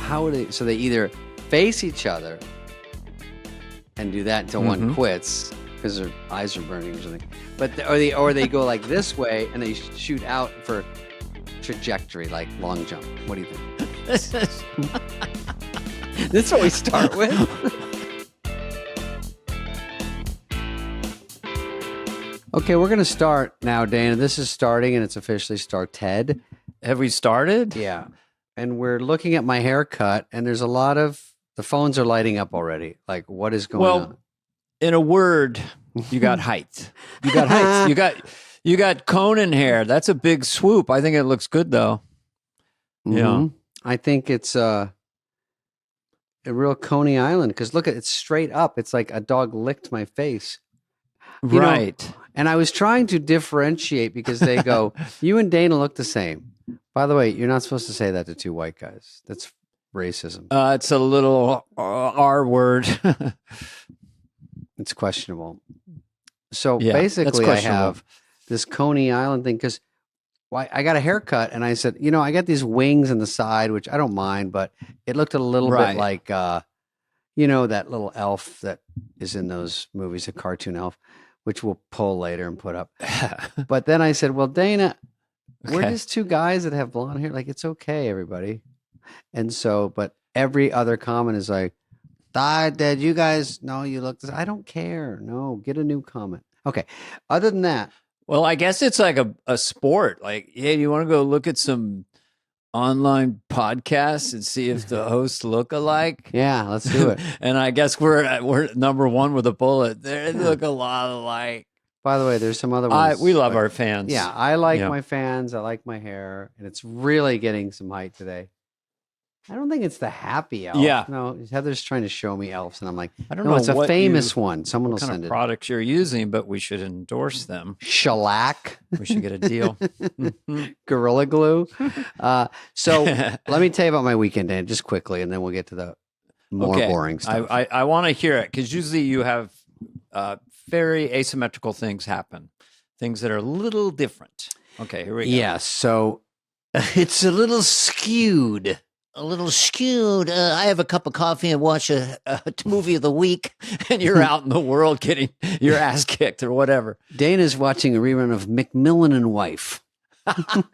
how would they? So they either face each other and do that until one quits because their eyes are burning or something. But or they go like this way and they shoot out for trajectory, like long jump. What do you think? This is what we start with. Okay, we're going to start now, Dana. This is starting, and it's officially started. Have we started? Yeah. And we're looking at my haircut, and there's a lot of... The phones are lighting up already. Like, what is going on? In a word, you got height. You got height. You got Conan hair. That's a big swoop. I think it looks good, though. Yeah. I think it's a real Coney Island, because look, it's straight up. It's like a dog licked my face. Right. You know, and I was trying to differentiate because they go, you and Dana look the same. By the way, you're not supposed to say that to two white guys. That's racism. It's a little R word. It's questionable. So basically I have this Coney Island thing because I got a haircut and I said, I got these wings on the side, which I don't mind, but it looked a little bit like, that little elf that is in those movies, a cartoon elf, which we'll pull later and put up. But then I said, well, Dana, we're just two guys that have blonde hair. Like, it's okay, everybody. And so, but every other comment is like, did you guys know you look this? I don't care. No, get a new comment. Okay. Other than that. Well, I guess it's like a sport. Like, hey, do you want to go look at some online podcasts and see if the hosts look alike? Yeah, let's do it. And I guess we're number one with a bullet. They look a lot alike. By the way, there's some other ones. We love our fans. Yeah, I like my fans. I like my hair. And it's really getting some height today. I don't think it's the happy elf. Yeah. No, Heather's trying to show me elves. And I'm like, I don't know. It's a famous one. Someone will what kind send of it. products you're using, but we should endorse them. Shellac. We should get a deal. Gorilla Glue. So let me tell you about my weekend, Dan, just quickly, and then we'll get to the more boring stuff. I want to hear it because usually you have very asymmetrical things happen, things that are a little different. Okay, here we go. Yeah, so it's a little skewed. I have a cup of coffee and watch a movie of the week. And you're out in the world getting your ass kicked or whatever. Dana's watching a rerun of McMillan and Wife.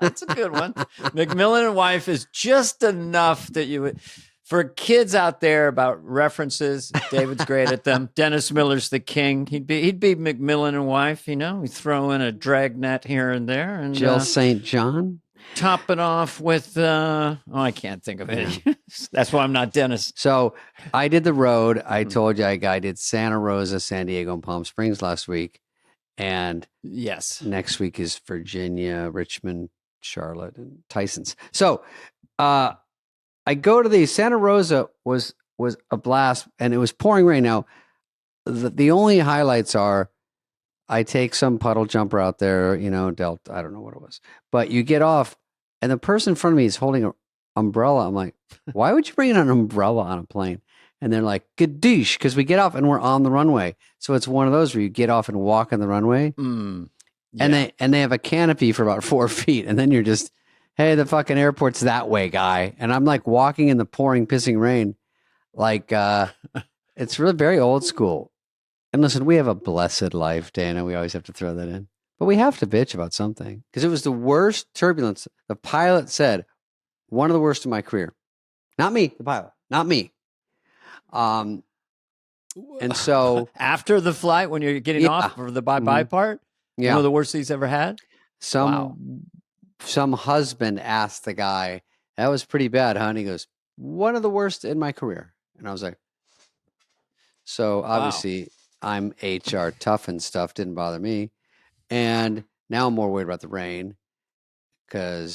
That's a good one. McMillan and Wife is just enough that you would... For kids out there about references, David's great at them. Dennis Miller's the king. He'd be McMillan and Wife, We throw in a dragnet here and there. And Jill St. John? Top it off with, I can't think of it. That's why I'm not Dennis. So I did the road. I told you I did Santa Rosa, San Diego, and Palm Springs last week. And next week is Virginia, Richmond, Charlotte, and Tyson's. So I go to the Santa Rosa was a blast, and it was pouring rain. Now, the only highlights are I take some puddle jumper out there, dealt, I don't know what it was. But you get off, and the person in front of me is holding an umbrella. I'm like, why would you bring an umbrella on a plane? And they're like, gadoosh, because we get off and we're on the runway. So it's one of those where you get off and walk on the runway. And they have a canopy for about 4 feet. And then you're just, hey, the fucking airport's that way, guy. And I'm like walking in the pouring, pissing rain. Like, it's really very old school. And listen, we have a blessed life, Dana. We always have to throw that in. But we have to bitch about something. Because it was the worst turbulence. The pilot said, one of the worst in my career. Not me, the pilot. Not me. And so... After the flight, when you're getting off for the bye-bye part? You know the worst he's ever had? Some husband asked the guy, that was pretty bad, huh? And he goes, one of the worst in my career. And I was like... So obviously... I'm HR tough and stuff. Didn't bother me. And now I'm more worried about the rain and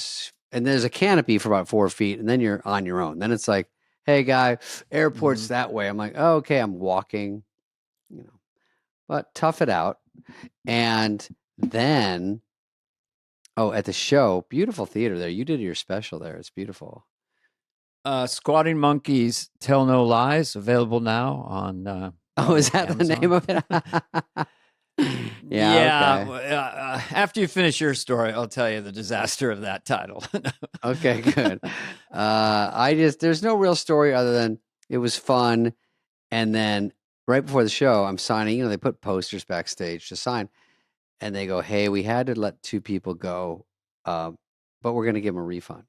there's a canopy for about 4 feet and then you're on your own. Then it's like, hey guy, airport's that way. I'm like, oh, okay, I'm walking, but tough it out. And then, at the show, beautiful theater there. You did your special there. It's beautiful. Squatting Monkeys Tell No Lies, available now on... is that Amazon. The name of it? Yeah. After you finish your story, I'll tell you the disaster of that title. Okay, good. There's no real story other than it was fun. And then right before the show, I'm signing, they put posters backstage to sign. And they go, hey, we had to let 2 people go, but we're going to give them a refund.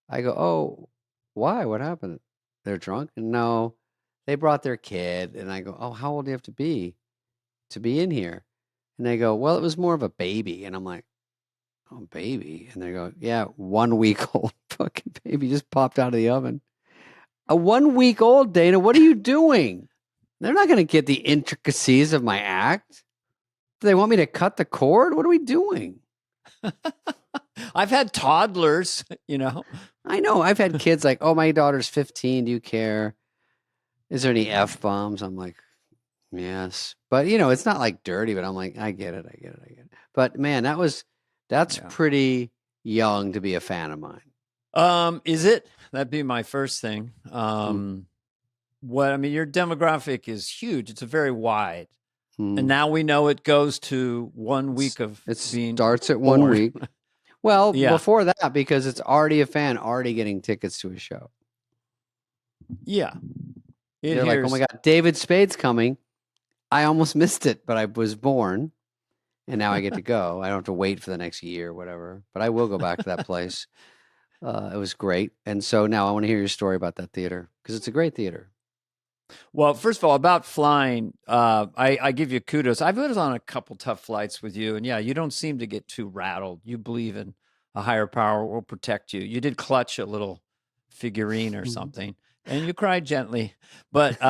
I go, oh, why? What happened? They're drunk? And no, they brought their kid. And I go, oh, how old do you have to be in here? And they go, well, it was more of a baby. And I'm like, oh, baby. And they go, yeah, 1 week old fucking baby just popped out of the oven. A 1 week old, Dana, what are you doing? They're not going to get the intricacies of my act. Do they want me to cut the cord? What are we doing? I've had toddlers, I know. I've had kids like, oh, my daughter's 15. Do you care? Is there any F-bombs? I'm like, yes. But, it's not like dirty, but I'm like, I get it. But, man, that's pretty young to be a fan of mine. Is it? That'd be my first thing. Your demographic is huge. It's a very wide. And now we know it goes to 1 week of starts at 1 week. Well, before that, because it's already a fan already getting tickets to a show. Yeah. They're like, oh my God, David Spade's coming. I almost missed it, but I was born. And now I get to go. I don't have to wait for the next year or whatever. But I will go back to that place. It was great. And so now I want to hear your story about that theater because it's a great theater. Well, first of all, about flying, I give you kudos. I've been on a couple tough flights with you, and you don't seem to get too rattled. You believe in a higher power will protect you. You did clutch a little figurine or something, and you cried gently. But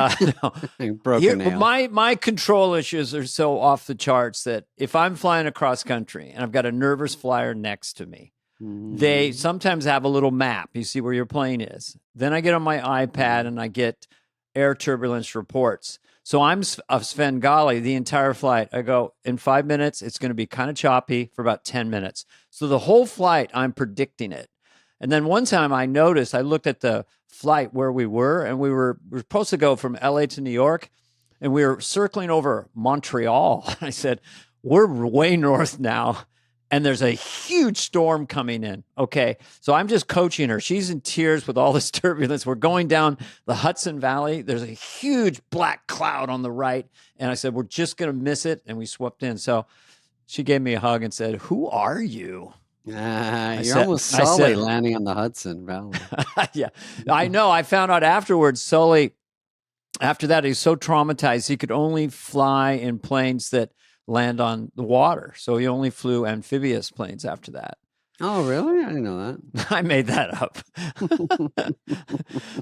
my control issues are so off the charts that if I'm flying across country and I've got a nervous flyer next to me, they sometimes have a little map. You see where your plane is. Then I get on my iPad and I get air turbulence reports. So I'm a Svengali the entire flight. I go, in 5 minutes, it's going to be kind of choppy for about 10 minutes. So the whole flight, I'm predicting it. And then one time I noticed, I looked at the flight where we were, and we were supposed to go from LA to New York, and we were circling over Montreal. I said, we're way north now. And there's a huge storm coming in. Okay. So I'm just coaching her. She's in tears with all this turbulence. We're going down the Hudson Valley. There's a huge black cloud on the right. And I said, we're just going to miss it. And we swept in. So she gave me a hug and said, who are you? You're almost Sully landing on the Hudson Valley. Yeah. I know. I found out afterwards, Sully, after that, he's so traumatized. He could only fly in planes that land on the water. So he only flew amphibious planes after that. Oh, really? I didn't know that. I made that up.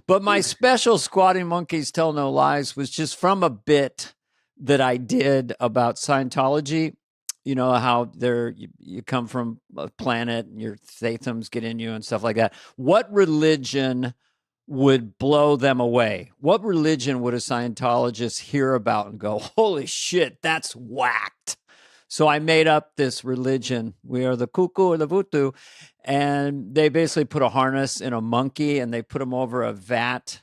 But my special Squatting Monkeys Tell No Lies was just from a bit that I did about Scientology. You know how you come from a planet and your Thathams get in you and stuff like that. What religion would blow them away? What religion would a Scientologist hear about and go, holy shit, that's whacked? So I made up this religion. We are the Kuku or the Vutu. And they basically put a harness in a monkey and they put him over a vat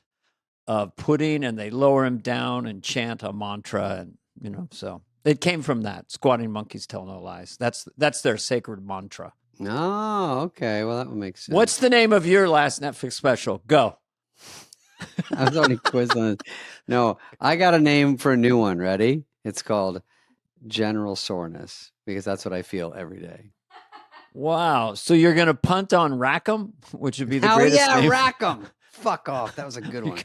of pudding and they lower him down and chant a mantra. And, so it came from that. Squatting Monkeys Tell No Lies. That's their sacred mantra. Oh, okay. Well, that would make sense. What's the name of your last Netflix special? Go. I was already quizzed on it. No, I got a name for a new one. Ready? It's called General Soreness because that's what I feel every day. Wow. So you're going to punt on Rackham, which would be the greatest name? Rackham. Fuck off. That was a good one.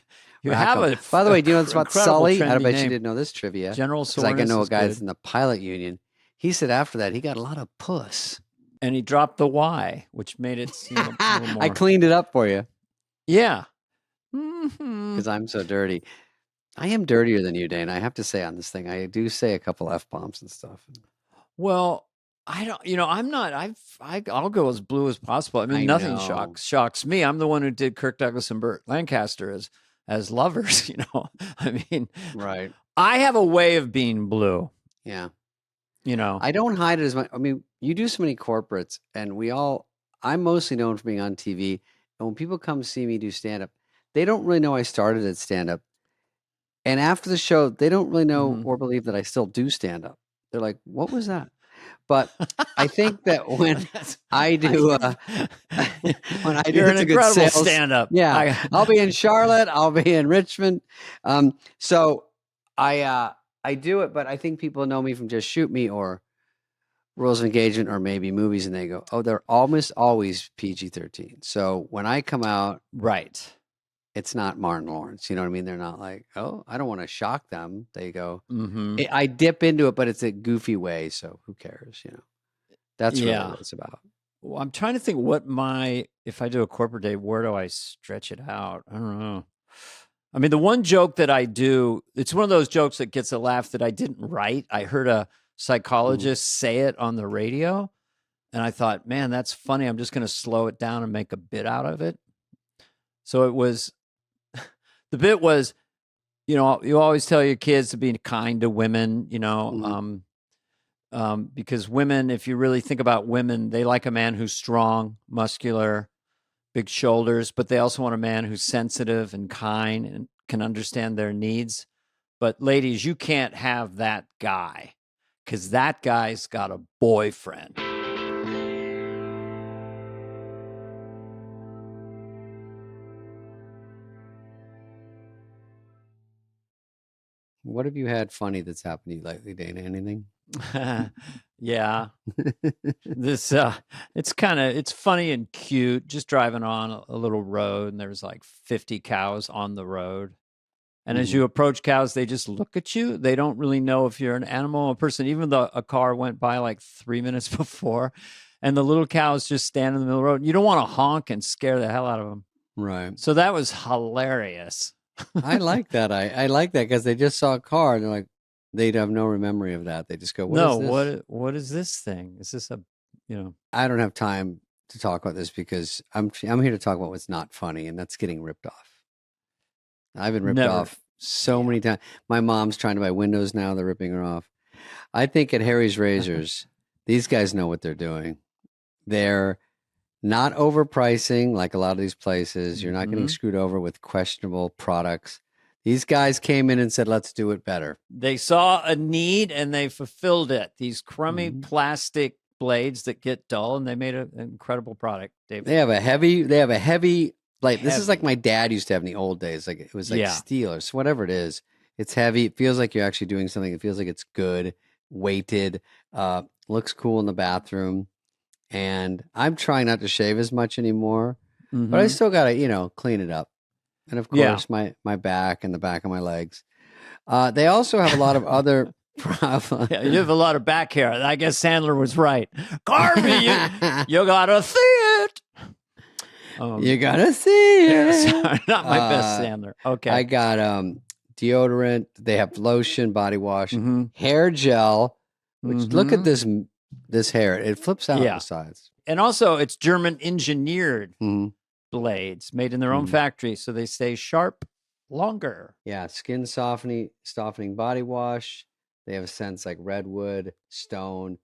You have a By the way, do you know what's about Sully? I bet name. you didn't know this trivia. General Soreness. Because I know a guy that's in the pilot union. He said after that, he got a lot of puss. And he dropped the Y, which made it seem a little more. I cleaned it up for you. Yeah. Because I'm so dirty. I am dirtier than you, Dane. I have to say on this thing, I do say a couple F-bombs and stuff. Well, I don't, I'm not, I'll go as blue as possible. I mean, nothing shocks me. I'm the one who did Kirk Douglas and Burt Lancaster as lovers, I mean, right. I have a way of being blue. Yeah. I don't hide it as much. I mean, you do so many corporates and I'm mostly known for being on TV. And when people come see me do stand-up, they don't really know I started at stand-up. And after the show, they don't really know or believe that I still do stand-up. They're like, what was that? But I think that when I do, when I do, You're an it's a good incredible sales. stand-up. Yeah, I'll be in Charlotte. I'll be in Richmond. So I do it, but I think people know me from Just Shoot Me or Rules of Engagement or maybe movies, and they go, oh, they're almost always PG-13. So when I come out, Right. it's not Martin Lawrence. You know what I mean? They're not like, oh, I don't want to shock them. They go, Mm-hmm. I dip into it, but it's a goofy way. So who cares? You know, that's really what it's about. Well, I'm trying to think if I do a corporate day, where do I stretch it out? I don't know. I mean, the one joke that I do, it's one of those jokes that gets a laugh that I didn't write. I heard a psychologist say it on the radio, and I thought, man, that's funny. I'm just going to slow it down and make a bit out of it. So it was, the bit was, you always tell your kids to be kind to women, because women, if you really think about women, they like a man who's strong, muscular, big shoulders, but they also want a man who's sensitive and kind and can understand their needs. But ladies, you can't have that guy because that guy's got a boyfriend. What have you had funny that's happened to you lately, Dana? Anything? Yeah. This it's funny and cute, just driving on a little road and there's like 50 cows on the road. And as you approach cows, they just look at you. They don't really know if you're an animal or a person, even though a car went by like 3 minutes before. And the little cows just stand in the middle of the road. You don't want to honk and scare the hell out of them. Right. So that was hilarious. I like that. I like that because they just saw a car and they're like, they'd have no memory of that. They just go, what is this? What is this thing? Is this I don't have time to talk about this because I'm here to talk about what's not funny, and that's getting ripped off. I've been ripped off so many times. My mom's trying to buy windows now. They're ripping her off. I think at Harry's Razors, these guys know what they're doing. They're not overpricing like a lot of these places. You're not getting screwed over with questionable products. These guys came in and said, let's do it better. They saw a need and they fulfilled it. These crummy plastic blades that get dull, and they made an incredible product, David. They have a heavy, like this is like my dad used to have in the old days. Like it was like steel or whatever it is. It's heavy. It feels like you're actually doing something. It feels like it's good, weighted, looks cool in the bathroom. And I'm trying not to shave as much anymore, but I still got to, clean it up. And of course, my back and the back of my legs. They also have a lot of other problems. Yeah, you have a lot of back hair. I guess Sandler was right. Carvey, you gotta see it. You gotta see it. Sorry, not my best Sandler. Okay. I got deodorant. They have lotion, body wash, hair gel. Which look at this hair. It flips out the sides. And also, it's German engineered blades made in their own factory, so they stay sharp longer. Yeah, skin softening body wash. They have scents like redwood, stone,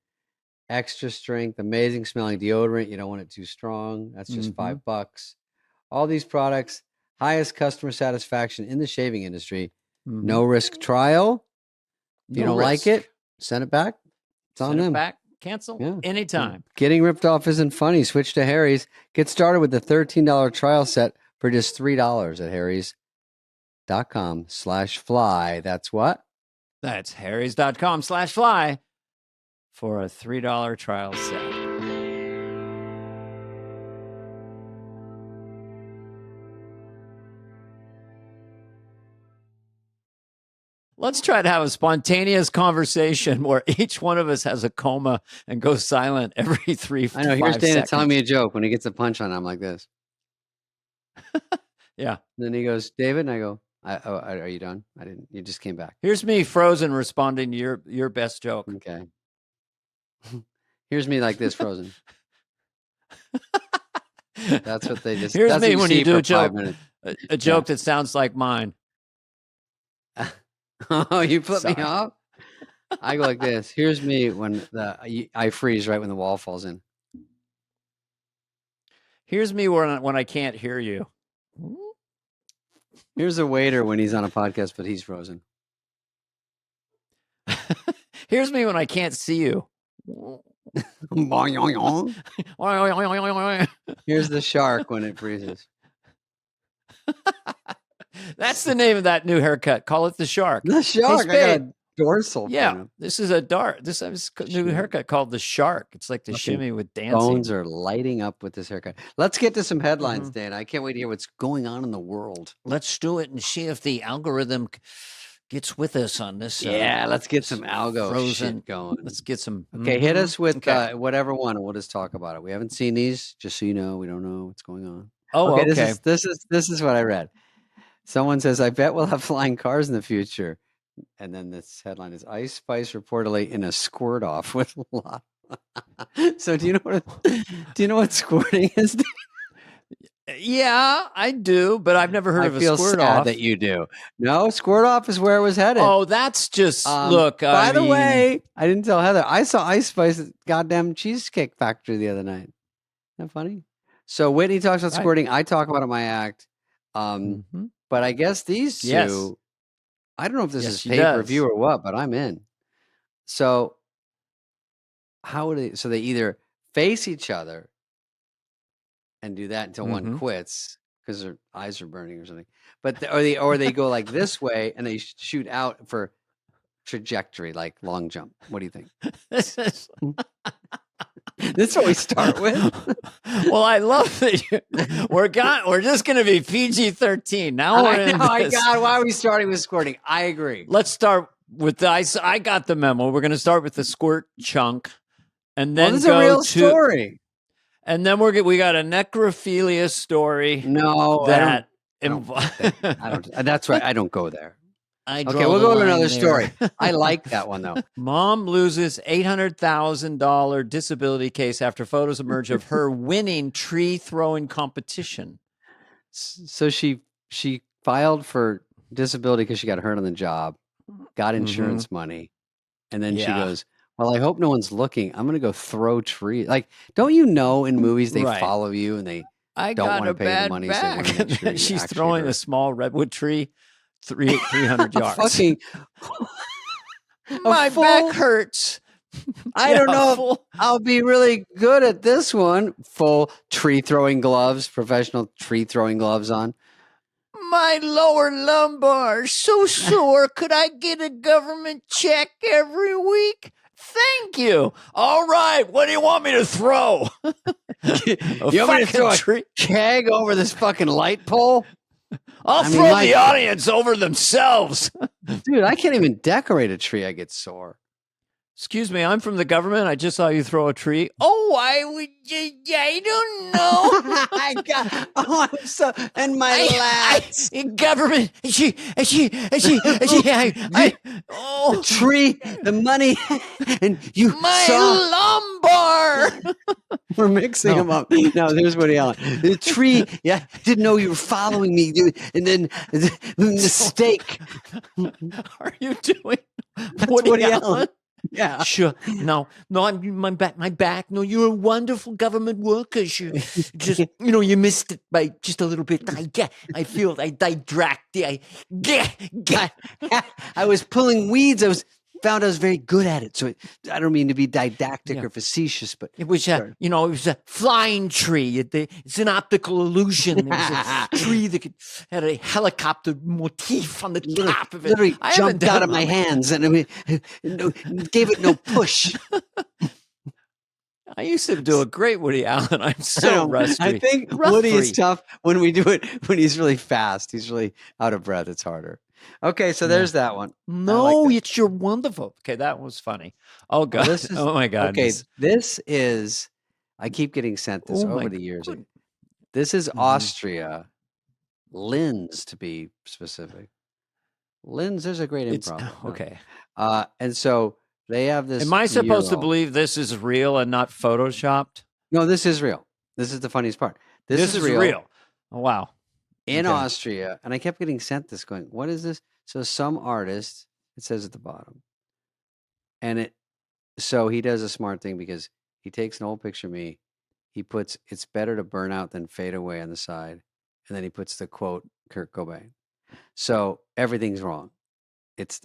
extra strength, amazing smelling deodorant. You don't want it too strong. That's just $5. All these products, highest customer satisfaction in the shaving industry. No risk trial. If you don't like it, send it back. It's on them. Back. Cancel anytime. Getting ripped off isn't funny. Switch to Harry's. Get started with the $13 trial set for just $3 at harrys.com/fly. That's what? That's harrys.com/fly for a $3 trial set. Let's try to have a spontaneous conversation where each one of us has a coma and goes silent every 3 I know. Here's Dana telling me a joke. When he gets a punch on, I'm like this. Yeah. Then he goes, David, and I go, are you done? I didn't. You just came back. Here's me frozen responding to your best joke. Okay. Here's me like this, frozen. That's what they just. Here's me when you do a joke. A joke that sounds like mine. Oh, you flip me off? I go like this. Here's me when I freeze right when the wall falls in. Here's me when I can't hear you. Here's a waiter when he's on a podcast, but he's frozen. Here's me when I can't see you. Here's the shark when it freezes. That's the name of that new haircut. Call it the shark. The shark. Hey, I got a dorsal. yeah, this is a this is a new haircut called the shark. It's like the shimmy with dancing. Bones are lighting up with this haircut. Let's get to some headlines, Dan. I can't wait to hear what's going on in the world. Let's do it and see if the algorithm gets with us on this. Yeah, let's get some algo shit going. Let's get some. Okay, hit us with whatever one, and we'll just talk about it. We haven't seen these, just so you know. We don't know what's going on. Oh, okay. This is what I read. Someone says, "I bet we'll have flying cars in the future." And then this headline is Ice Spice reportedly in a squirt off with lava. So do you know what squirting is? Yeah, I do, but I've never heard of a squirt off. I feel sad that you do. No, squirt off is where it was headed. Oh, that's just look. By the way, I didn't tell Heather. I saw Ice Spice at goddamn Cheesecake Factory the other night. Isn't that funny? So Whitney talks about squirting. I talk about it in my act. But I guess these two, I don't know if this is pay-per-view or what, but I'm in. So how would they? So they either face each other and do that until one quits because their eyes are burning or something. But or they go like this way and they shoot out for trajectory, like long jump. What do you think? This is what we start with. Well, I love that we're just going to be PG-13. Now we're in my God, why are we starting with squirting? I agree. Let's start with the ice. I got the memo. We're going to start with the squirt chunk, and then this is a real story. And then we got a necrophilia story. No, that I don't. That's right. I don't go there. Okay, we'll go to another story. I like that one, though. Mom loses $800,000 disability case after photos emerge of her winning tree throwing competition. So she filed for disability because she got hurt on the job, got insurance money, and then she goes, well, I hope no one's looking. I'm going to go throw trees. Like, don't you know in movies they follow you and they don't want to pay the money. So she's throwing a small redwood tree 300 yards. Fucking my back hurts. I don't know if I'll be really good at this one. Full tree throwing gloves, professional tree throwing gloves on. My lower lumbar so sore. Could I get a government check every week? Thank you. All right. What do you want me to throw? You want me to throw a keg over this fucking light pole? I'll throw the audience over themselves. Dude, I can't even decorate a tree. I get sore. Excuse me, I'm from the government. I just saw you throw a tree. Oh, I don't know. I'm so, and my lats. Government, the tree, the money, and you my lumbar. We're mixing them up. No, there's Woody Allen. The tree, didn't know you were following me, dude. And then the mistake. Are you doing Woody Allen? Yeah. Sure. No, I'm my back. No, you're a wonderful government worker. You just, you missed it by just a little bit. I feel I distracted. I was pulling weeds. I found I was very good at it. So I don't mean to be didactic or facetious, but it was it was a flying tree. It's an optical illusion. It was a tree that had a helicopter motif on the top of it. Literally jumped out of my hands and gave it no push. I used to do a great Woody Allen. I'm so rusty. I think Woody is tough when we do it when he's really fast. He's really out of breath. It's harder. Okay, so there's that one. No, you're wonderful. Okay, that was funny. Oh God! Oh my God! Okay, this is. I keep getting sent this over the years. This is Austria, Linz to be specific. Linz, there's a great improv. Okay, and so they have this. Am I supposed to believe this is real and not photoshopped? No, this is real. This is the funniest part. This is real. Oh, wow. In Austria, and I kept getting sent this going, what is this? So some artist, it says at the bottom, and so he does a smart thing because he takes an old picture of me, he puts, it's better to burn out than fade away on the side, and then he puts the quote, Kurt Cobain. So everything's wrong.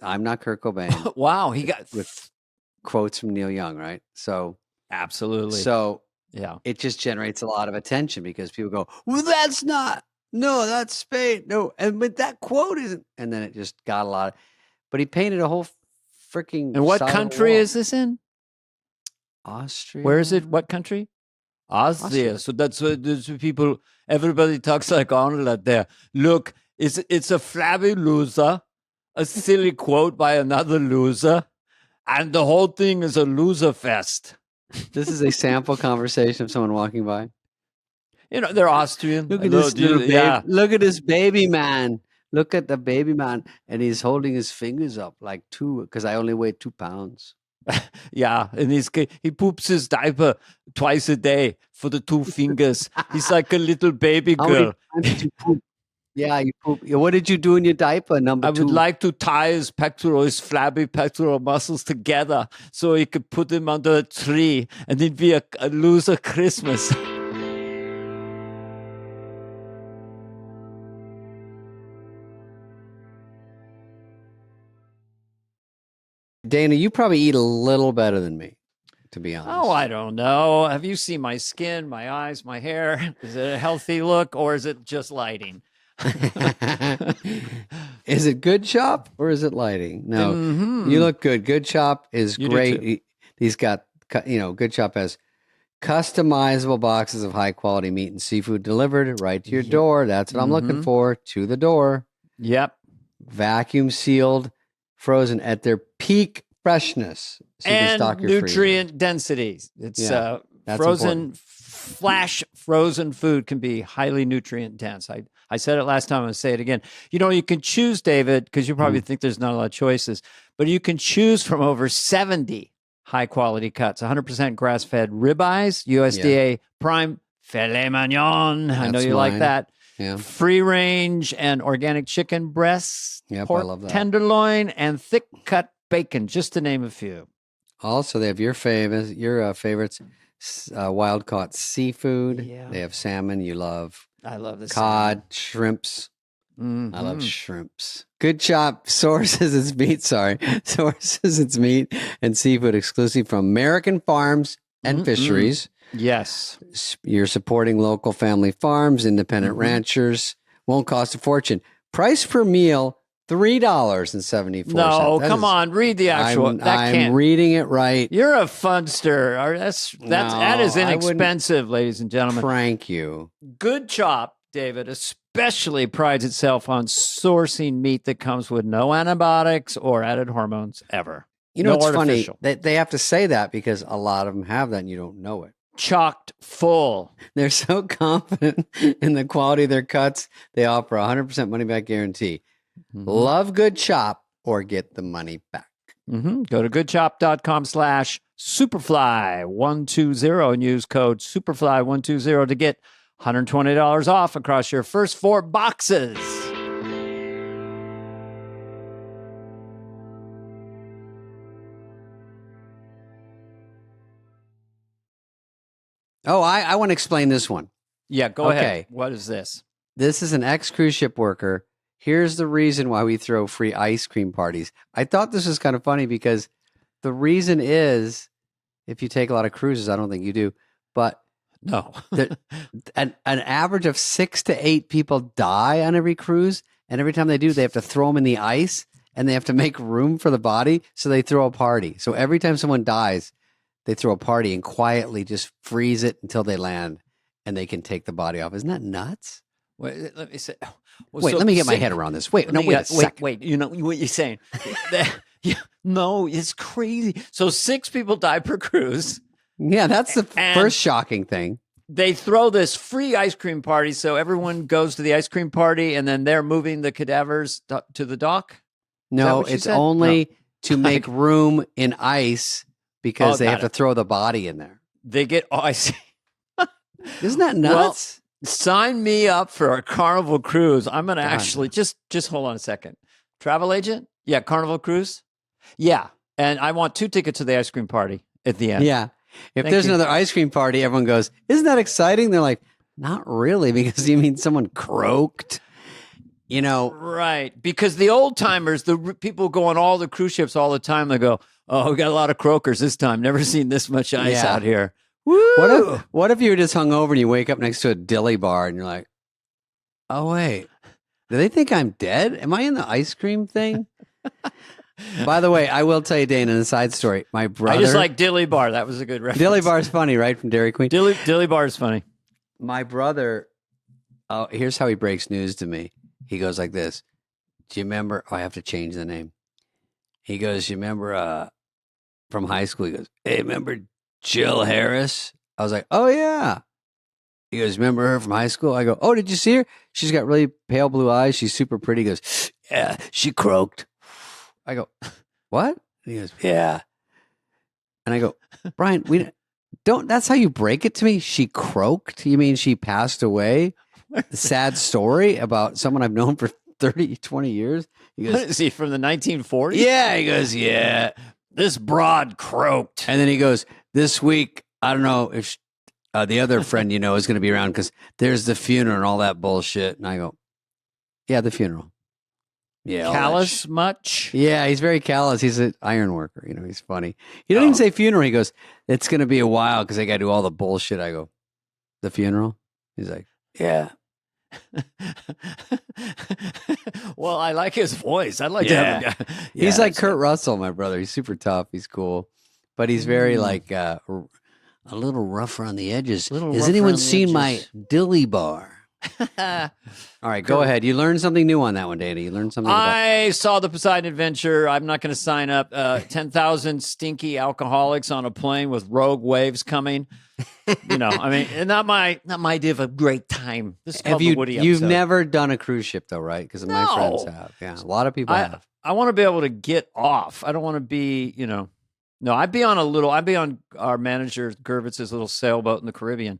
I'm not Kurt Cobain. Wow, he got quotes from Neil Young, right? So Absolutely. yeah, it just generates a lot of attention because people go, well, that's Spade. No, but that quote isn't. And then it just got a lot. But he painted a whole freaking. And what side of the country wall. is this in? Austria. Where is it? What country? Austria. So that's what people. Everybody talks like Arnold there. Look, it's a flabby loser, a silly quote by another loser, and the whole thing is a loser fest. This is a sample conversation of someone walking by. You know, they're Austrian. Look at this little baby. Yeah. Look at this baby man. Look at the baby man. And he's holding his fingers up like 2, because I only weigh 2 pounds. Yeah. And he poops his diaper twice a day for the 2 fingers. He's like a little baby girl. How many times did you poop? Yeah, you poop. What did you do in your diaper, number 2? I would like to tie his flabby pectoral muscles together so he could put them under a tree and it'd be a loser Christmas. Dana, you probably eat a little better than me, to be honest. Oh, I don't know. Have you seen my skin, my eyes, my hair? Is it a healthy look or is it just lighting? Is it Good Chop or is it lighting? No, You look good. Good Chop is great. He's got, Good Chop has customizable boxes of high quality meat and seafood delivered right to your door. That's what I'm looking for. To the door. Yep. Vacuum sealed, frozen at their peak freshness. So and you can stock your nutrient freezer. densities. It's frozen, important. Flash frozen food can be highly nutrient dense. I said it last time, I'm going to say it again. You can choose, David, because you probably think there's not a lot of choices, but you can choose from over 70 high-quality cuts, 100% grass-fed ribeyes, USDA prime filet mignon. I know you like that. Yeah. Free-range and organic chicken breasts, pork I love that. tenderloin, and thick-cut bacon, just to name a few. Also, they have your favorites, wild-caught seafood. Yeah. They have salmon you love. I love this. Cod, shrimps. Mm-hmm. I love shrimps. Good Chop sources its meat and seafood exclusive from American farms and fisheries. Yes. You're supporting local family farms, independent ranchers. Won't cost a fortune. Price per meal, $3.74. No, come on, read the actual. I'm reading it right. You're a funster. That is inexpensive, ladies and gentlemen. Prank you. Good Chop, David, especially prides itself on sourcing meat that comes with no antibiotics or added hormones ever. It's funny that they have to say that because a lot of them have that and you don't know it. Chocked full. They're so confident in the quality of their cuts. They offer 100% money back guarantee. Love Good Chop or get the money back. Go to goodchop.com/Superfly120 and use code Superfly120 to get $120 off across your first 4 boxes. Oh, I want to explain this one. Yeah, go ahead. What is this? This is an ex-cruise ship worker. Here's the reason why we throw free ice cream parties. I thought this was kind of funny because the reason is, if you take a lot of cruises, I don't think you do, but no, an average of 6 to 8 people die on every cruise. And every time they do, they have to throw them in the ice and they have to make room for the body. So they throw a party. So every time someone dies, they throw a party and quietly just freeze it until they land and they can take the body off. Isn't that nuts? Wait, let me say. Let me get my head around this. Wait a second. Wait. You know what you're saying? No, it's crazy. So 6 people die per cruise. Yeah, that's the first shocking thing. They throw this free ice cream party, so everyone goes to the ice cream party, and then they're moving the cadavers to the dock? No, it's only to make room in ice because they have to throw the body in there. They get ice. Isn't that nuts? Well, sign me up for a Carnival cruise. I'm going to actually just hold on a second. Travel agent? Yeah, Carnival cruise? Yeah. And I want 2 tickets to the ice cream party at the end. Yeah. If there's another ice cream party, everyone goes, isn't that exciting? They're like, not really, because you mean someone croaked? Right. Because the old timers, the people go on all the cruise ships all the time, they go, Oh, we got a lot of croakers this time. Never seen this much ice Yeah. out here. Woo! What if you were just hungover and you wake up next to a dilly bar and you're like, oh wait, do they think I'm dead? Am I in the ice cream thing? By the way, I will tell you, Dana, a side story. My brother, I just like Dilly Bar. That was a good reference. dilly bar is funny, right? From Dairy Queen. Dilly Bar is funny. My brother, here's how he breaks news to me. He goes like this. Do you remember? Oh, I have to change the name. He goes, you remember from high school? He goes, hey, remember Jill Harris? I was like, oh, yeah. He goes, remember her from high school? I go, oh, did you see her? She's got really pale blue eyes. She's super pretty. He goes, yeah, she croaked. I go, what? And he goes, yeah. And I go, Brian, that's how you break it to me? She croaked? You mean she passed away? Sad story about someone I've known for 30, 20 years. He goes, What is he, from the 1940s? yeah. He goes, yeah. This broad croaked. And then he goes, this week, I don't know if the other friend you know is going to be around because there's the funeral and all that bullshit. And I go, yeah, the funeral. Yeah. all that Callous much? Yeah, he's very callous. He's an iron worker. You know, he's funny. He doesn't even say funeral. He goes, it's going to be a while because I got to do all the bullshit. I go, the funeral? He's like, yeah. Well, I like his voice. I'd like to have a guy. He's like it's Kurt Russell, my brother. He's super tough. He's cool. But he's very like a little rougher on the edges. Little Has rougher anyone on the seen my edges. dilly bar? All right, go ahead. You learned something new on that one, Dana. You learned something about I saw the Poseidon Adventure. I'm not going to sign up. 10,000 stinky alcoholics on a plane with rogue waves coming. You know, I mean, and not my idea of a great time. This is called the Woody You've episode. never done a cruise ship though, right? Because my friends No. have. Yeah, a lot of people have. I want to be able to get off. I don't want to be, no, I'd be on our manager Gervitz's little sailboat in the Caribbean.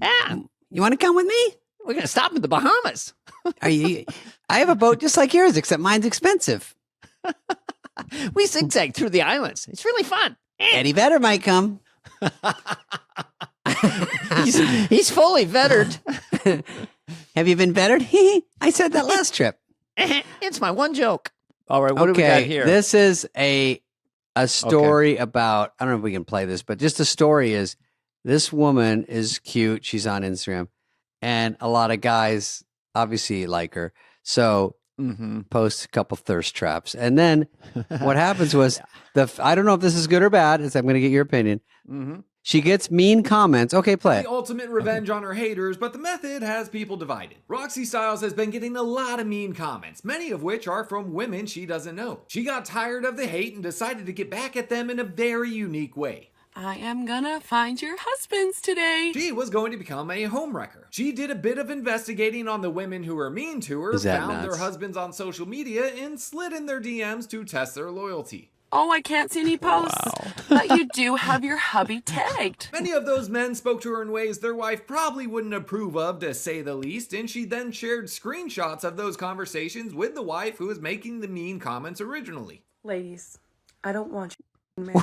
Yeah, You want to come with me? we're going to stop in the Bahamas. I have a boat just like yours, except mine's expensive. We zigzag through the islands. It's really fun. Eddie Vedder might come. He's fully vetted. Have you been vetted? I said that last trip. It's my one joke. All right, what do we got here? This is a story about, I don't know if we can play this, but just the story is this woman is cute. She's on Instagram, and a lot of guys obviously like her. So post a couple thirst traps. And then what happens was, I don't know if this is good or bad. I'm going to get your opinion. She gets mean comments. Okay, play it. The ultimate revenge on her haters, but the method has people divided. Roxy Styles has been getting a lot of mean comments, many of which are from women she doesn't know. She got tired of the hate and decided to get back at them in a very unique way. I am gonna find your husbands today. She was going to become a homewrecker. She did a bit of investigating on the women who were mean to her, Is that found nuts? their husbands on social media, and slid in their DMs to test their loyalty. Oh, I can't see any posts, but you do have your hubby tagged. Many of those men spoke to her in ways their wife probably wouldn't approve of, to say the least, and she then shared screenshots of those conversations with the wife who was making the mean comments originally. Ladies, I don't want you, man.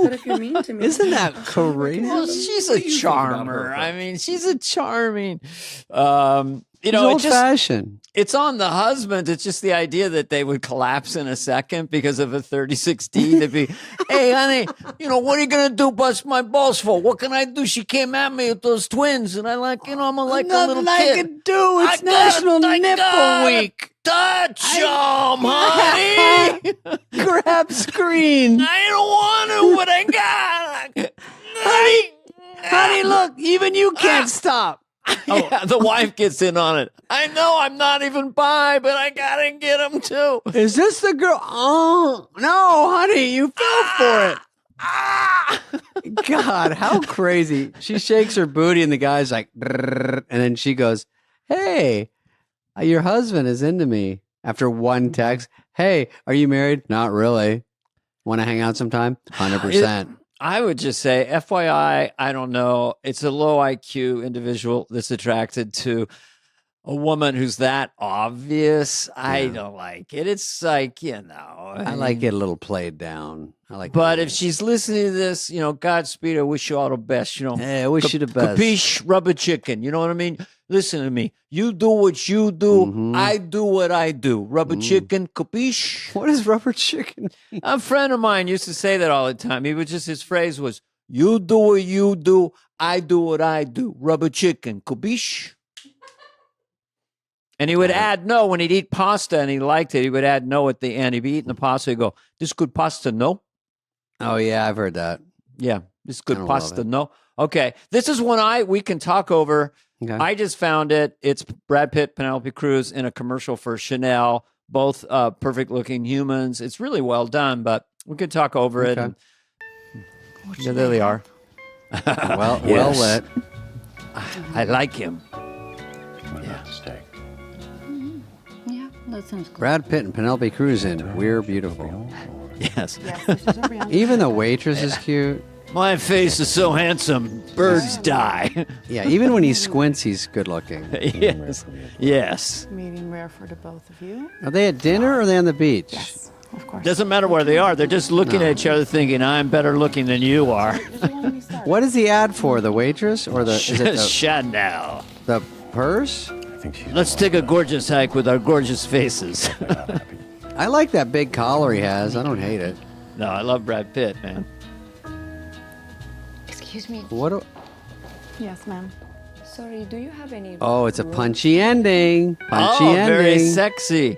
But if you're mean to me, Isn't that crazy? Well, she's What a do you think about charmer. her, I folks? mean, she's a charming. It's old fashioned. It's on the husband. It's just the idea that they would collapse in a second because of a 36D. They'd be, hey, honey, what are you going to do? Bust my balls for? What can I do? She came at me with those twins, and I'm like a little Nothing I kid. can do. It's I National gotta Nipple Week. Touch 'em, honey. Grab screen. I don't want to, but I got. Honey, look, even you can't stop. Yeah, the wife gets in on it. I know I'm not even bi, but I gotta get him too. Is this the girl? Oh, no, honey, you fell for it. God, how crazy. She shakes her booty and the guy's like, "Drrrr," and then she goes, hey, your husband is into me. After one text, hey, are you married? Not really. Want to hang out sometime? 100%. I would just say, FYI, I don't know. It's a low IQ individual that's attracted to a woman who's that obvious. I don't like it. It's like, I like it a little played down. I like. But if she's listening to this, Godspeed. I wish you all the best. Hey, I wish you the best. Capiche, rubber chicken. You know what I mean? Listen to me. You do what you do. Mhm. I do what I do. Rubber chicken, capiche. What is rubber chicken? A friend of mine used to say that all the time. His phrase was, you do what you do. I do what I do. Rubber chicken, capiche. And he would add no when he'd eat pasta and he liked it. He would add no at the end. He'd be eating the pasta. He'd go, this good pasta, no? Oh, yeah, I've heard that. Yeah, this good don't pasta, love it. no? Okay, this is one we can talk over. Okay. I just found it. It's Brad Pitt, Penelope Cruz in a commercial for Chanel, both perfect-looking humans. It's really well done, but we could talk over it. Okay. Yeah, there they are. well Yes. lit. I like him. Yeah, that sounds good. Brad Pitt and Penelope Cruz in We're Beautiful. Yes. Yes, this is a real. Even the waitress is cute. My face is so handsome, birds die. Yeah, even when he squints, he's good looking. Yes. Yes. Medium rare for the both of you. Are they at dinner or are they on the beach? Yes, of course. Doesn't matter where they are. They're just looking at each other thinking, I'm better looking than you are. Did you want me to start? What is the ad for? The waitress or is it Chanel. the purse? Let's take a gorgeous hike with our gorgeous faces. I like that big collar he has. I don't hate it. No, I love Brad Pitt, man. Excuse me. What? Yes, ma'am. Sorry, do you have any? Oh, it's a punchy ending. Punchy ending. Very sexy.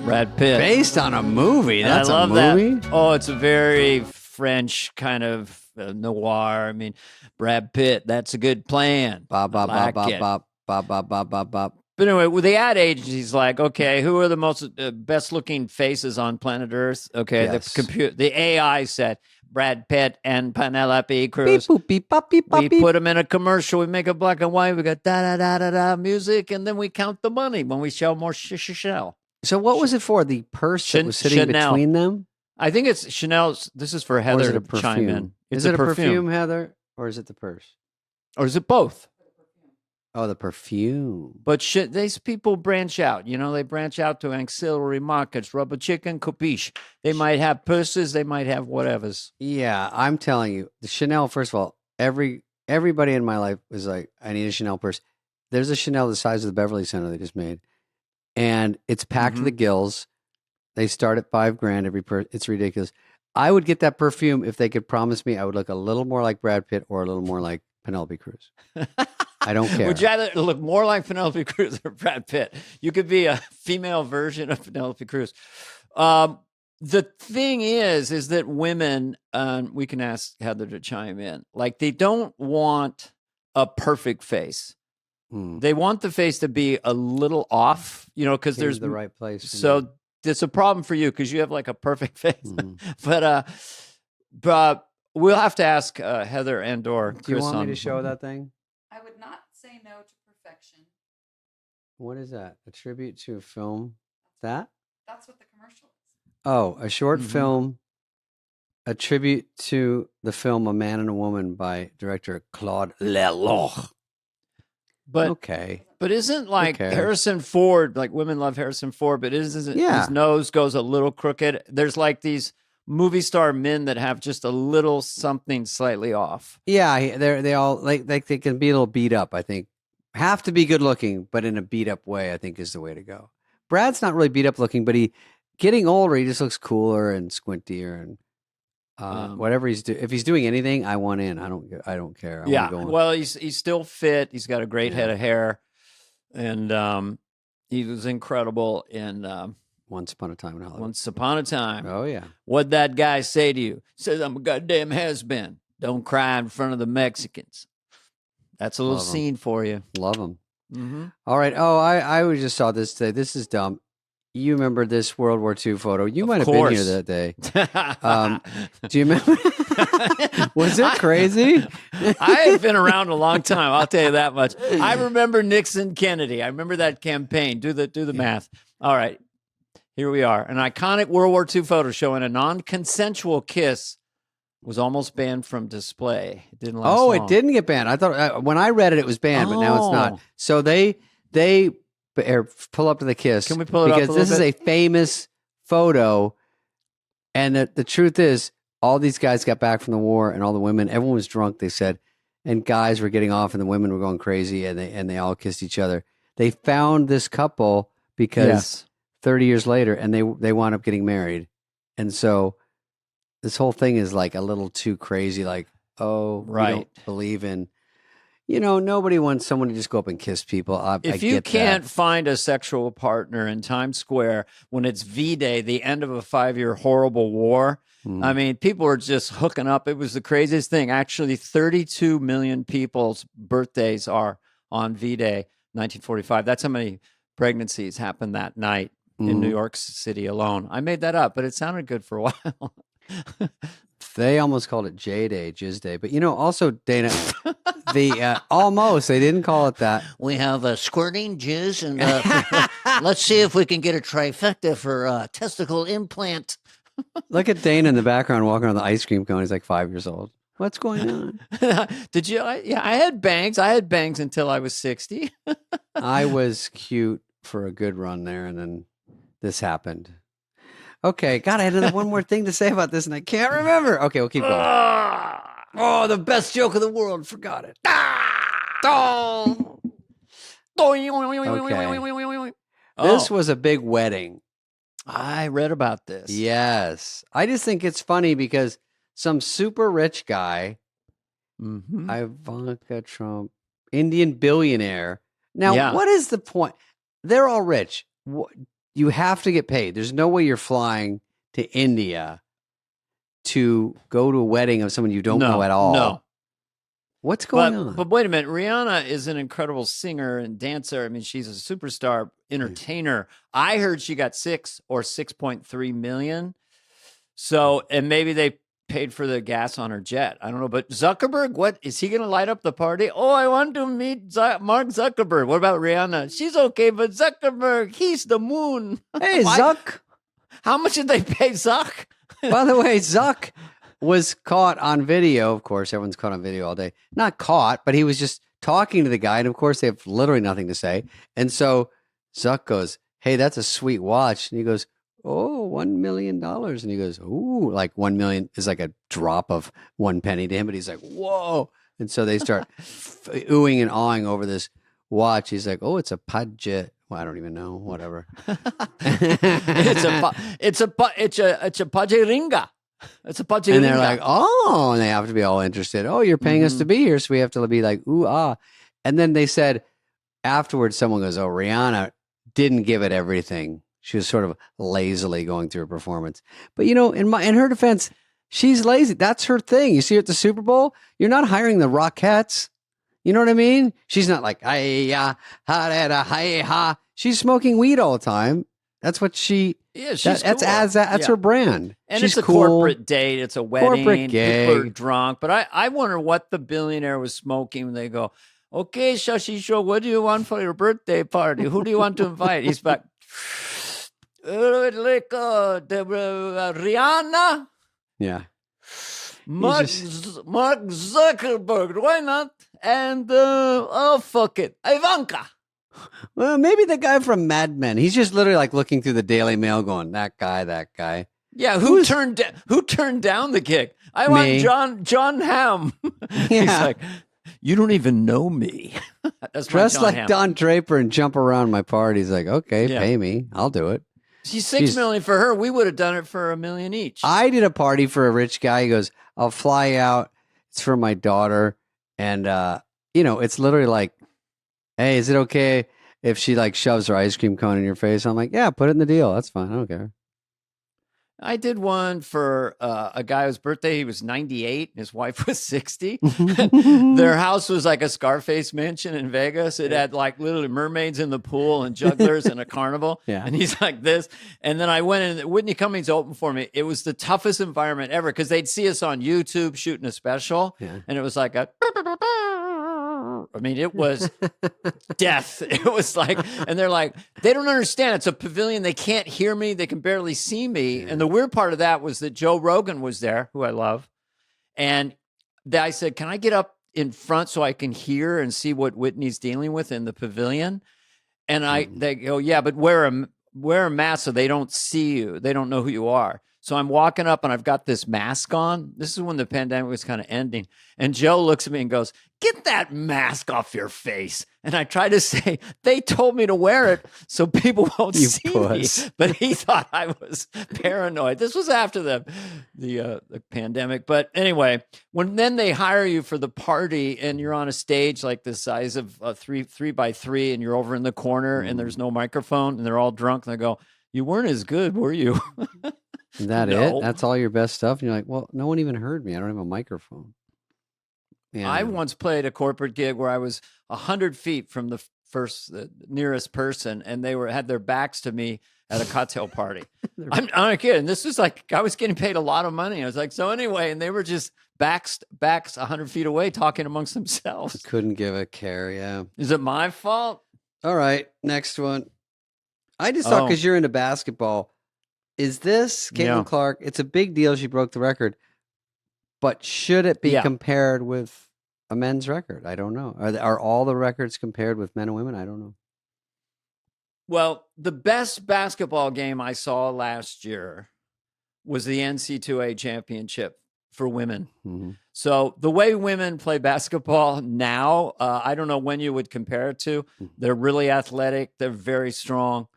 Brad Pitt. Based on a movie. And That's I love a movie. that. Oh, it's a very French kind of noir. I mean, Brad Pitt. That's a good plan. Bop bop I bop like it. bop bop bop bop bop bop. But anyway, with the ad agency's like, okay, who are the most best looking faces on planet Earth? Okay, Yes. the AI said Brad Pitt and Penelope Beep Cruz. boop beep bop beep bop We beep. put them in a commercial. We make it black and white. We got da da da da da music, and then we count the money when we show more shell. So what was it for? The purse that was sitting Chanel. between them? I think it's Chanel's. This is for Or is Heather it a to chime in. perfume? It's Is it a perfume, Heather? Or is it the purse? or is it both? Oh, the perfume. But these people branch out. They branch out to ancillary markets. Rubber chicken, capiche. They might have purses. They might have whatevers. Yeah, I'm telling you, the Chanel. First of all, everybody in my life was like, I need a Chanel purse. There's a Chanel the size of the Beverly Center they just made, and it's packed to the gills. They start at $5,000 every purse. It's ridiculous. I would get that perfume if they could promise me I would look a little more like Brad Pitt or a little more like Penelope Cruz. I don't care. Would you rather look more like Penelope Cruz or Brad Pitt? You could be a female version of Penelope Cruz. The thing is that women, we can ask Heather to chime in, like they don't want a perfect face. They want the face to be a little off, because Came there's to the right place. for me. So it's a problem for you because you have like a perfect face. But we'll have to ask Heather and/or Chris. Do you want me on- to show that thing? I would not say no to perfection. What is that? A tribute to a film? That? That's what the commercial is. Oh, a short Mhm. film, a tribute to the film A Man and a Woman by director Claude Lelouch. But Okay. But isn't like cares? Harrison Ford, like women love Harrison Ford, but isn't Yeah. his nose goes a little crooked? There's like these movie star men that have just a little something slightly off. Yeah, they all like they can be a little beat up, I think. Have to be good looking, but in a beat up way, I think is the way to go. Brad's not really beat up looking, but getting older, he just looks cooler and squintier and whatever if he's doing anything, I want in. I don't care. I Yeah. wanna go in. Well, he's still fit. He's got a great head of hair. And he was incredible in Once Upon a Time in Hollywood. Once Upon a Time. Oh yeah. What'd that guy say to you? Says, I'm a goddamn has-been. Don't cry in front of the Mexicans. That's a little Love 'em. scene for you. Love him. Mm-hmm. All right. Oh, I just saw this today. This is dumb. You remember this World War II photo? You might have been here course. that day. Do you remember? Was it crazy? I have been around a long time. I'll tell you that much. I remember Nixon Kennedy. I remember that campaign. Do the math. All right. Here we are. An iconic World War II photo showing a non-consensual kiss was almost banned from display. It didn't last Oh, long. it didn't get banned. I thought when I read it, it was banned, but now it's not. Oh. So they pull up to the kiss. Can we pull it up a because this little is a famous photo, and the truth is, all these guys got back from the war, and all the women, everyone was drunk. They said, and guys were getting off, and the women were going crazy, and they all kissed each other. They found this couple because 30 years later, and they wound up getting married, and so this whole thing is like a little too crazy. Like, oh, we Right. don't believe in. Nobody wants someone to just go up and kiss people. I If get you that. can't find a sexual partner in Times Square when it's V-Day, the end of a 5-year horrible war, I mean, people are just hooking up. It was the craziest thing. Actually, 32 million people's birthdays are on V-Day, 1945. That's how many pregnancies happened that night in New York City alone. I made that up, but it sounded good for a while. They almost called it J Day, Jizz Day, but also Dana, almost they didn't call it that. We have squirting, jizz, and let's see if we can get a trifecta for testicle implant. Look at Dana in the background walking on the ice cream cone. He's like 5 years old. What's going on? Did you? I had bangs. I had bangs until I was 60. I was cute for a good run there, and then this happened. Okay, God, I had one more thing to say about this, and I can't remember. Okay, we'll keep going. Oh, the best joke of the world. Forgot it. This was a big wedding. I read about this. Yes. I just think it's funny because some super rich guy, Mm-hmm. Ivanka Trump, Indian billionaire. Now, Yeah. what is the point? They're all rich. You have to get paid. There's no way you're flying to India to go to a wedding of someone you don't know at all. No. What's going on? But wait a minute. Rihanna is an incredible singer and dancer. I mean, she's a superstar entertainer. I heard she got 6 or 6.3 million. So, and maybe they paid for the gas on her jet. I don't know. But Zuckerberg, what is he going to light up the party? Oh, I want to meet Mark Zuckerberg. What about Rihanna? She's okay, but Zuckerberg, he's the moon. Hey, Why- Zuck. How much did they pay Zuck? By the way, Zuck was caught on video. Of course, everyone's caught on video all day. Not caught, but he was just talking to the guy. And of course, they have literally nothing to say. And so Zuck goes, hey, that's a sweet watch. And he goes, oh, $1 million. And he goes, ooh, like 1 million is like a drop of 1 penny to him. But he's like, whoa. And so they start oohing and awing over this watch. He's like, oh, it's a Padgett. Well, I don't even know. Whatever. It's a Pajeringa. It's a Pajeringa. And they're like, oh, and they have to be all interested. Oh, you're paying us to be here. So we have to be like, ooh, ah. And then they said afterwards, someone goes, oh, Rihanna didn't give it everything. She was sort of lazily going through a performance. But, in her defense, she's lazy. That's her thing. You see her at the Super Bowl? You're not hiring the Rockettes. You know what I mean? She's not like, ha. She's smoking weed all the time. That's what she. Yeah, she's that's cool. her brand. And She's it's a cool. corporate date. It's a wedding. Corporate People are gig. drunk. But I wonder what the billionaire was smoking when they go, okay, Shashi Show, what do you want for your birthday party? Who do you want to invite? He's like, Rihanna, Yeah. Mark Zuckerberg, why not? And, fuck it, Ivanka. Well, maybe the guy from Mad Men. He's just literally like looking through the Daily Mail going, that guy. Yeah, who turned down the gig? I Me. want John Hamm. He's Yeah. like, you don't even know me. That's my Dressed John like Hamm. Don Draper and jump around my party. He's like, okay, Yeah. pay me. I'll do it. She's $6 million for her. We would have done it for $1 million each. I did a party for a rich guy. He goes, I'll fly you out. It's for my daughter. And, it's literally like, hey, is it okay if she like shoves her ice cream cone in your face? I'm like, yeah, put it in the deal. That's fine. I don't care. I did one for a guy whose birthday. He was 98. And his wife was 60. Their house was like a Scarface mansion in Vegas. It had like literally mermaids in the pool and jugglers and a carnival. Yeah. And he's like this. And then I went in. Whitney Cummings opened for me. It was the toughest environment ever because they'd see us on YouTube shooting a special. Yeah. And it was like it was death. It was like, and they're like, they don't understand. It's a pavilion. They can't hear me. They can barely see me. And the weird part of that was that Joe Rogan was there, who I love. And I said, can I get up in front so I can hear and see what Whitney's dealing with in the pavilion? And they go, yeah, but wear a mask so they don't see you. They don't know who you are. So I'm walking up and I've got this mask on. This is when the pandemic was kind of ending. And Joe looks at me and goes, get that mask off your face. And I try to say, they told me to wear it so people won't see me. But he thought I was paranoid. This was after the pandemic. But anyway, then they hire you for the party and you're on a stage like the size of a three by three and you're over in the corner and there's no microphone and they're all drunk and they go, you weren't as good, were you? Is that it? That's all your best stuff? And you're like, well, no one even heard me. I don't have a microphone. Yeah. I once played a corporate gig where I was 100 feet from the nearest person, and they had their backs to me at a cocktail party. I'm not kidding. This was like, I was getting paid a lot of money. I was like, so anyway, and they were just backs 100 feet away talking amongst themselves. Couldn't give a care, yeah. Is it my fault? All right, next one. I just thought because you're into basketball, is this Caitlin Clark? It's a big deal. She broke the record. But should it be compared with a men's record? I don't know. Are all the records compared with men and women? I don't know. Well, the best basketball game I saw last year was the NC2A championship for women. Mm-hmm. So the way women play basketball now, I don't know when you would compare it to. They're really athletic. They're very strong.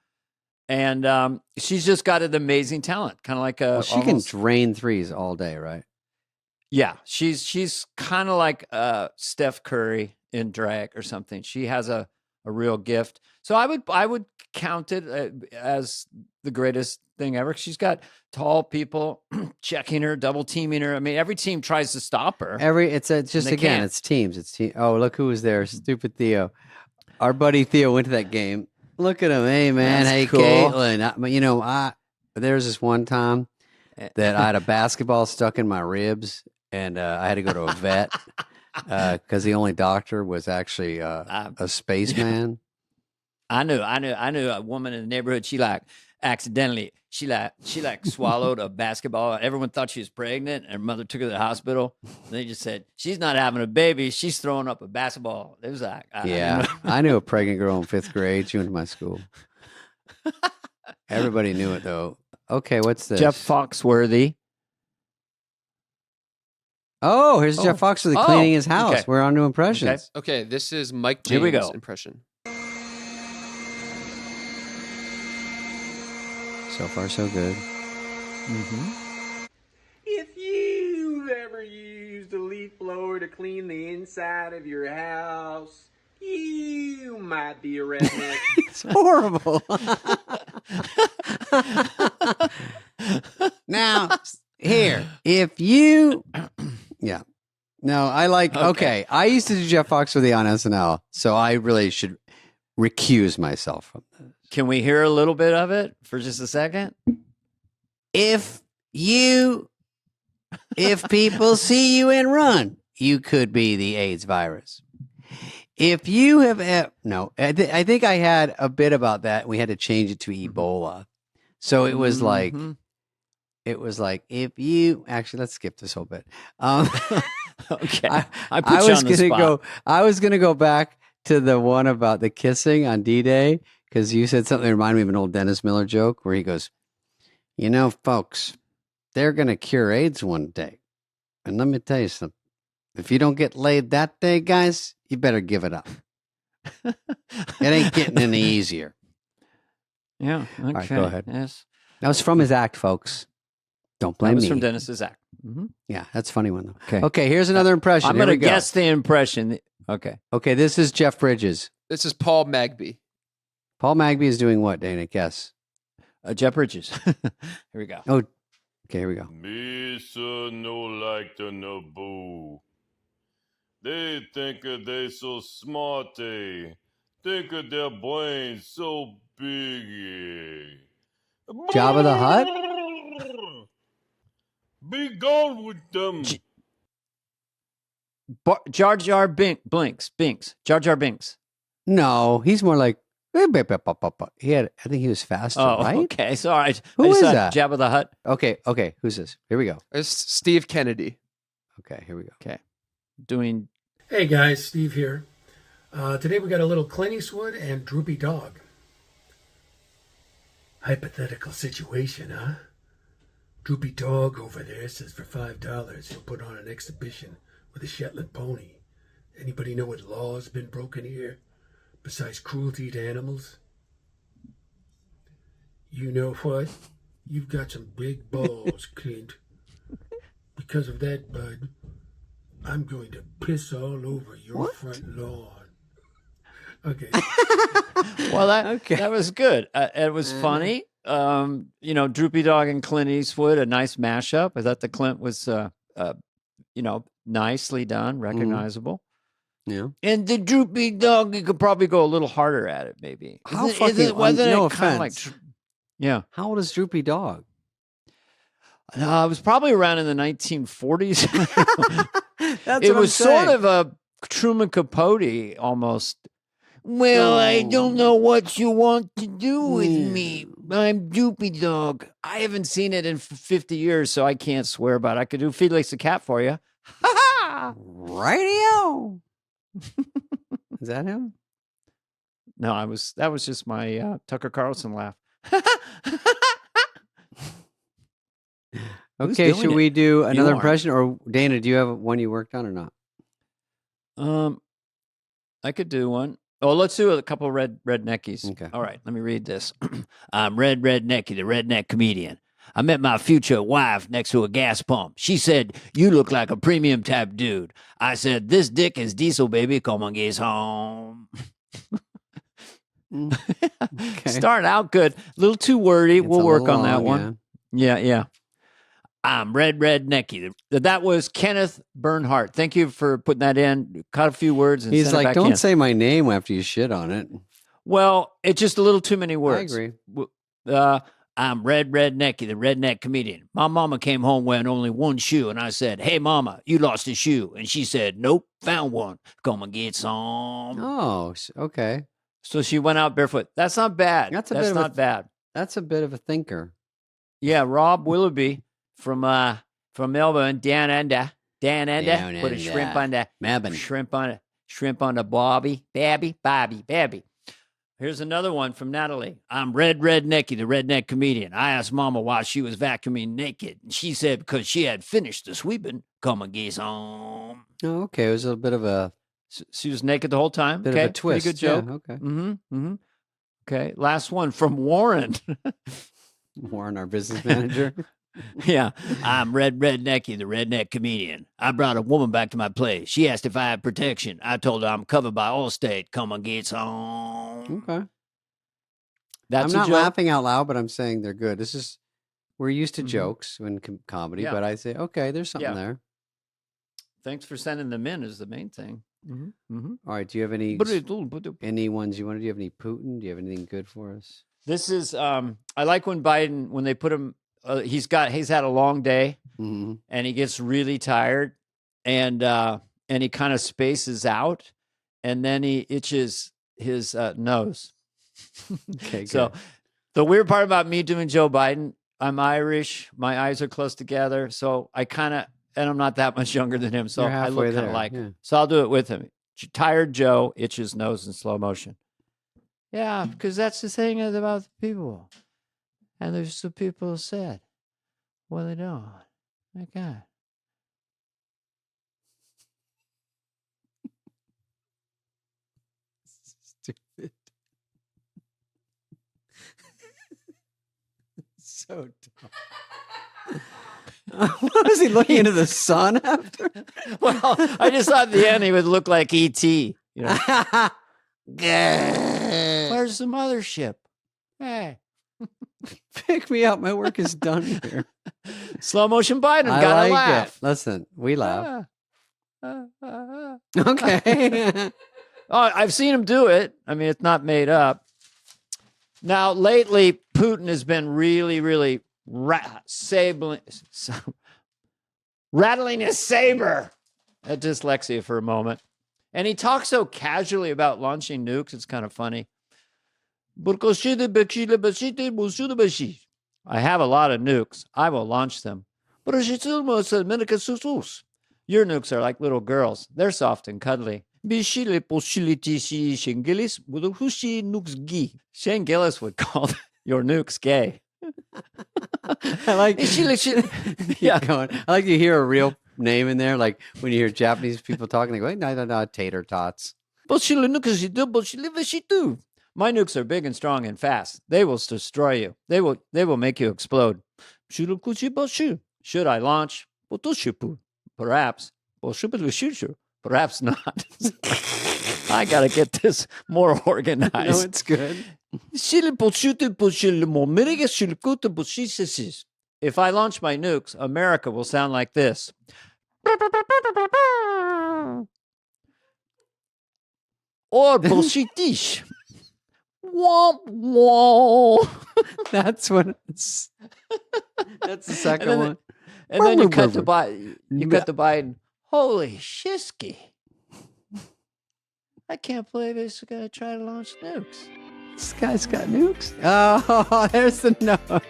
And she's just got an amazing talent, kind of like a. Well, she can drain threes all day, right? Yeah, she's kind of like Steph Curry in drag or something. She has a real gift. So I would count it as the greatest thing ever. She's got tall people checking her, double teaming her. I mean, every team tries to stop her. It's teams. It's team. Oh, look who was there! Stupid Theo, our buddy Theo went to that game. Look at him. Hey, man. That's hey, cool. Caitlin. There's this one time that I had a basketball stuck in my ribs and I had to go to a vet because the only doctor was actually a spaceman. I knew a woman in the neighborhood. She accidentally swallowed a basketball. Everyone thought she was pregnant and her mother took her to the hospital. They just said, she's not having a baby. She's throwing up a basketball. It was like, I knew a pregnant girl in 5th grade. She went to my school. Everybody knew it though. Okay. What's this? Jeff Foxworthy. Oh, here's Jeff Foxworthy cleaning his house. Okay. We're on to impressions. Okay. This is Mike James' Here we go. impression. So far, so good. Mm-hmm. If you've ever used a leaf blower to clean the inside of your house, you might be a redneck. It's horrible. Now, here, if you... Yeah. No, I like... Okay. I used to do Jeff Foxworthy on SNL, so I really should recuse myself from this. Can we hear a little bit of it for just a second? If people see you and run, you could be the AIDS virus. If you have, I think I had a bit about that. We had to change it to Ebola. So it was like, if you, actually, let's skip this whole bit. Okay. I was going to go back to the one about the kissing on D-Day. Because you said something that reminded me of an old Dennis Miller joke where he goes, folks, they're going to cure AIDS one day. And let me tell you something. If you don't get laid that day, guys, you better give it up. It ain't getting any easier. Yeah. Okay. All right, go ahead. Yes. That was from his act, folks. Don't blame me. That was from Dennis's act. Mm-hmm. Yeah, that's a funny one, though. Okay, here's another impression. I'm going to guess the impression. Okay. Okay, this is Jeff Bridges. This is Paul Magby. Paul Magby is doing what, Dana? Guess. Jeff Bridges. Here we go. Oh, okay, here we go. Me so no like the no boo. They think they so smart, they think of their brains so big. Jabba the Hutt? Be gone with them. Jar Jar Binks. Jar Jar Binks. No, he's more like, I think he was faster, right? Okay. So, all right. Who is that? Jabba the Hutt. Okay. Who's this? Here we go. It's Steve Kennedy. Okay, here we go. Okay. Doing. Hey guys, Steve here. Today we got a little Clint Eastwood and Droopy Dog. Hypothetical situation, huh? Droopy Dog over there says for $5 he'll put on an exhibition with a Shetland pony. Anybody know what law's been broken here, besides cruelty to animals? You know what? You've got some big balls, Clint. Because of that, bud, I'm going to piss all over your front lawn. Okay. Well, that was good. It was funny. Droopy Dog and Clint Eastwood, a nice mashup. I thought the Clint was, nicely done, recognizable. Yeah. And the Droopy Dog, you could probably go a little harder at it, maybe. How Wasn't no it kinda offense. Yeah. How old is Droopy Dog? It was probably around in the 1940s. That's it what was I'm saying. sort of a Truman Capote almost. Well, I don't know what you want to do with me. I'm Droopy Dog. I haven't seen it in 50 years, so I can't swear about it. I could do Felix the Cat for you. Radio. Is that him? No, that was just my Tucker Carlson laugh. Okay, should we do another are. impression? Or Dana, do you have one you worked on or not? I could do one. Oh, let's do a couple redneckies. Okay. All right, let me read this. I'm Rednecky, the redneck comedian. I met my future wife next to a gas pump. She said, "You look like a premium type dude." I said, "This dick is diesel, baby. Come on, get home." Okay. Start out good. A little too wordy. It's We'll a work little on that long, one. Yeah. I'm Rednecky. That was Kenneth Bernhardt. Thank you for putting that in. Cut a few words and He's send it like, back don't in. say my name after you shit on it. Well, it's just a little too many words. I agree. I'm Rednecky, the redneck comedian. My mama came home wearing only one shoe, and I said, "Hey, mama, you lost a shoe." And she said, "Nope, found one. Come and get some." Oh, okay. So she went out barefoot. That's not bad. That's That's not bad. That's a bit of a thinker. Yeah, Rob Willoughby from Melbourne, down under. Down Put a shrimp on the Melbourne. shrimp on the Bobby. Here's another one from Natalie. I'm Rednecky, the redneck comedian. I asked Mama why she was vacuuming naked, and she said because she had finished the sweeping. Come and get some. Oh, okay. It was a bit of a She was naked the whole time. bit Okay, of a twist. Pretty good joke. Yeah, okay. Mm-hmm. Okay, last one from Warren. Warren, our business manager. Yeah, I'm Rednecky, the redneck comedian. I brought a woman back to my place. She asked if I had protection. I told her I'm covered by Allstate. Come and get some. Okay. That's I'm a not joke. laughing out loud, but I'm saying they're good. We're used to Mhm. jokes in comedy, Yeah. but I say, okay, there's something Yeah. there. Thanks for sending them in is the main thing. Mm-hmm. All right. Do you have any ones you want to do? You have any Putin? Do you have anything good for us? This is I like when Biden, when they put him, he's had a long day Mm-hmm. and he gets really tired and he kind of spaces out and then he itches his nose. Okay. Good. So the weird part about me doing Joe Biden, I'm Irish, my eyes are close together, so I kind of, and I'm not that much younger than him, so You're I halfway look kind there, of like yeah. him. So I'll do it with him. Tired Joe itches nose in slow motion. Yeah, because that's the thing about the people. And there's some people who said, well, they don't. Okay. Stupid. So dumb. Was he looking into the sun after? Well, I just thought at the end he would look like E.T. You know? Where's the mothership? Hey. Pick me up. My work is done here. Slow motion Biden. I Gotta like laugh. it. Listen, we laugh. Ah. Okay. Oh, I've seen him do it. I mean, it's not made up. Now, lately, Putin has been really, really rattling his saber. At dyslexia for a moment. And he talks so casually about launching nukes. It's kind of funny. I have a lot of nukes. I will launch them. Your nukes are like little girls. They're soft and cuddly. Shane Gillis would call your nukes gay. I like Yeah. going. I like to hear a real name in there, like when you hear Japanese people talking, they go, no, tater tots. My nukes are big and strong and fast. They will destroy you. They will make you explode. Should I launch? Perhaps. Perhaps not. I gotta get this more organized. No, it's good. If I launch my nukes, America will sound like this. Or bullshitish. Womp womp. That's what it's. That's the second one. And then you cut to Biden. Holy shisky. I can't believe he's going to try to launch nukes. This guy's got nukes. Oh, there's the note.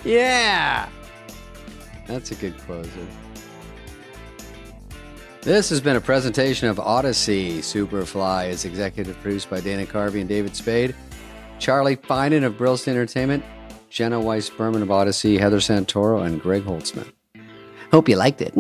Yeah. That's a good closer. This has been a presentation of Odyssey. Superfly is executive produced by Dana Carvey and David Spade. Charlie Finan of Brillst Entertainment. Jenna Weiss-Berman of Odyssey. Heather Santoro and Greg Holtzman. Hope you liked it.